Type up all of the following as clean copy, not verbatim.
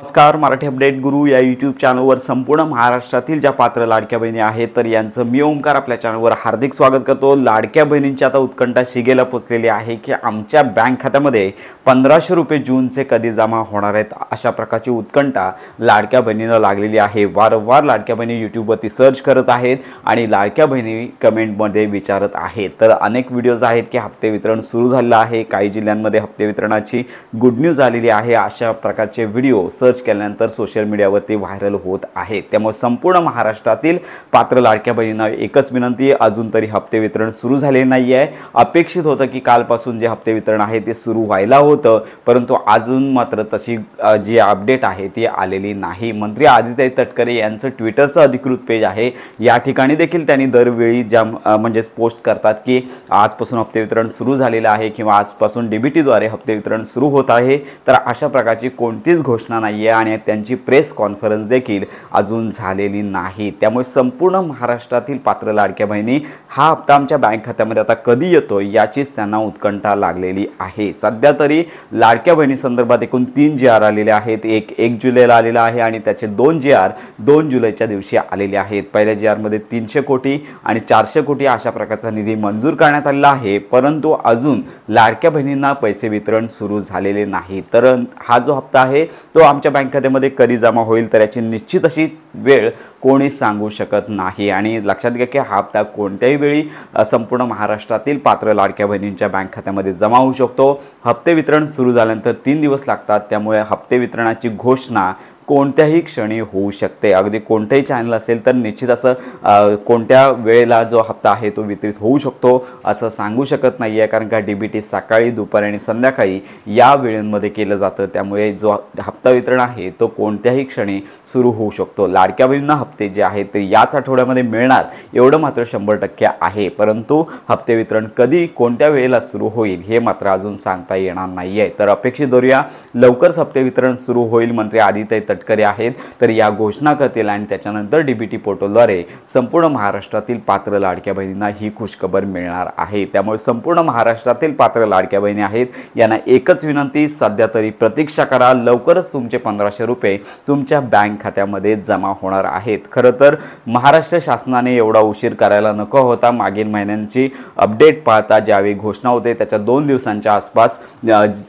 नमस्कार, मराठी अपडेट गुरु या यूट्यूब चॅनलवर संपूर्ण महाराष्ट्रातील ज्या पात्र लाडक्या बहिणी आहेत तर यांचं मी ओमकार आपल्या चॅनलवर हार्दिक स्वागत करतो। लाडक्या बहिणींची आता उत्कंठा शिगेला पोचलेली आहे की आमच्या बँक खात्यामध्ये 1500 रुपये जूनचे कधी जमा होणार आहेत, अशा प्रकारची उत्कंठा लाडक्या बहिणींना लागलेली आहे। वारंवार लाडक्या बहिणी यूट्यूबवरती सर्च करत आहेत आणि लाडक्या बहिणी कमेंटमध्ये विचारत आहेत। तर अनेक व्हिडिओज आहेत की हप्ते वितरण सुरू झालेलं आहे, काही जिल्ह्यांमध्ये हप्ते वितरणाची गुड न्यूज आलेली आहे, अशा प्रकारचे व्हिडिओ सर्च केल्यानंतर सोशल मीडियावरती व्हायरल होत आहेत। त्यामुळे संपूर्ण महाराष्ट्रातील पात्र लाडक्या बहिणींना एकच विनंती, अजून तरी हप्ते वितरण सुरू झाले नाही आहे। अपेक्षित होतं की कालपासून जे हप्ते वितरण आहे ते सुरू व्हायला होतं, परंतु अजून मात्र तशी जी अपडेट आहे ती आलेली नाही। मंत्री आदित्य तटकरे यांचं ट्विटरचं अधिकृत पेज आहे, या ठिकाणी देखील त्यांनी दरवेळी ज्या म्हणजे पोस्ट करतात की आजपासून हप्ते वितरण सुरू झालेलं आहे किंवा आजपासून डीबीटीद्वारे हप्ते वितरण सुरू होत आहे। तर अशा प्रकारची कोणतीच घोषणा नाही आहे आणि त्यांची प्रेस कॉन्फरन्स देखील अजून झालेली नाही। त्यामुळे संपूर्ण महाराष्ट्रातील पात्र लाडक्या बहिणी हा हप्ता आमच्या बँक खात्यामध्ये आता कधी येतो याचीच त्यांना उत्कंठा लागलेली आहे। सध्या तरी लाडक्या बहिणी संदर्भात एकूण 3 GR आलेले आहेत। एक 1 जुलैला आलेला आहे आणि त्याचे 2 GR 2 जुलैच्या दिवशी आलेले आहेत। पहिल्या GR मध्ये 300 कोटी आणि 400 कोटी अशा प्रकारचा निधी मंजूर करण्यात आलेला आहे, परंतु अजून लाडक्या बहिणींना पैसे वितरण सुरू झालेले नाही। तर हा जो हप्ता आहे तो आमच्या बँक खात्यामध्ये कधी जमा होईल तर याची निश्चित अशी वेळ कोणी सांगू शकत नाही। आणि लक्षात घ्या की हा हप्ता कोणत्याही वेळी संपूर्ण महाराष्ट्रातील पात्र लाडक्या बहिणींच्या बँक खात्यामध्ये जमा होऊ शकतो। हप्ते वितरण सुरू झाल्यानंतर 3 दिवस लागतात, त्यामुळे हप्ते वितरणाची घोषणा कोणत्याही क्षणी होऊ शकते। अगदी कोणतेही चॅनल असेल तर निश्चित असं कोणत्या वेळेला जो हप्ता आहे तो वितरित होऊ शकतो असं सांगू शकत नाही आहे, कारण का डीबीटी सकाळी, दुपारी आणि संध्याकाळी या वेळांमध्ये केलं जातं। त्यामुळे जो हप्ता वितरण आहे तो कोणत्याही क्षणी सुरू होऊ शकतो। लाडक्या बहिणींना हप्ते जे आहेत ते याच आठवड्यामध्ये मिळणार एवढं मात्र 100% आहे, परंतु हप्ते वितरण कधी कोणत्या वेळेला सुरू होईल हे मात्र अजून सांगता येणार नाही आहे। तर अपेक्षित धरूया लवकरच हप्ते वितरण सुरू होईल। मंत्री आदित्य तटकरे आहेत तर या घोषणा करतील आणि त्याच्यानंतर डीबीटी पोर्टलद्वारे संपूर्ण महाराष्ट्रातील पात्र लाडक्या बहिणींना ही खुशखबर मिळणार आहे। त्यामुळे संपूर्ण महाराष्ट्रातील पात्र लाडक्या बहिणी आहेत यांना एकच विनंती, सध्या तरी प्रतीक्षा करा, लवकरच तुमचे 1500 रुपये तुमच्या बँक खात्यामध्ये जमा होणार आहेत। खरं तर महाराष्ट्र शासनाने एवढा उशीर करायला नको होता। मागील महिन्यांची अपडेट पाहता ज्यावेळी घोषणा होते त्याच्या 2 दिवसांच्या आसपास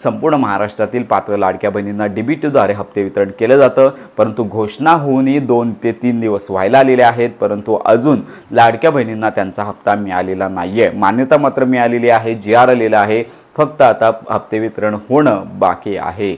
संपूर्ण महाराष्ट्रातील पात्र लाडक्या बहिणींना डीबीटीद्वारे हप्ते वितरण केले जातं, परंतु घोषणा होऊनही 2 ते 3 दिवस व्हायला आलेले आहेत, परंतु अजून लाडक्या बहिणींना त्यांचा हप्ता मिळालेला नाहीये। मान्यता मात्र मिळालेली आहे, GR आलेला आहे, फक्त आता हप्ते वितरण होणं बाकी आहे।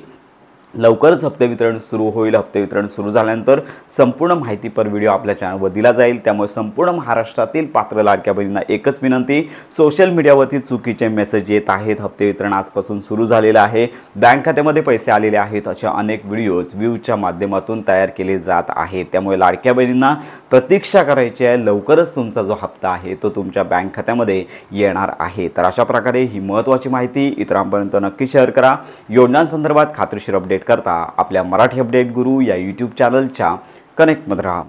लवकरच हप्ते वितरण सुरू होईल। हप्ते वितरण सुरू झाल्यानंतर संपूर्ण माहितीपर व्हिडिओ आपल्या चॅनलवर दिला जाईल। त्यामुळे संपूर्ण महाराष्ट्रातील पात्र लाडक्या बहिणींना एकच विनंती, सोशल मीडियावरती चुकीचे मेसेज येत आहेत, हप्ते वितरण आजपासून सुरू झालेलं आहे, बँक खात्यामध्ये पैसे आलेले आहेत, अशा अनेक व्हिडिओच्या माध्यमातून तयार केले जात आहेत। त्यामुळे लाडक्या बहिणींना प्रतीक्षा करायची आहे, लवकरच तुमचा जो हप्ता आहे तो तुमच्या बँक खात्यामध्ये येणार आहे। तर अशा प्रकारे ही महत्त्वाची माहिती इतरांपर्यंत नक्की शेअर करा। योजनांसंदर्भात खात्रीशीर अपडेट करता आपल्या मराठी अपडेट गुरु या यूट्यूब चॅनलच्या कनेक्टमध्ये राहा।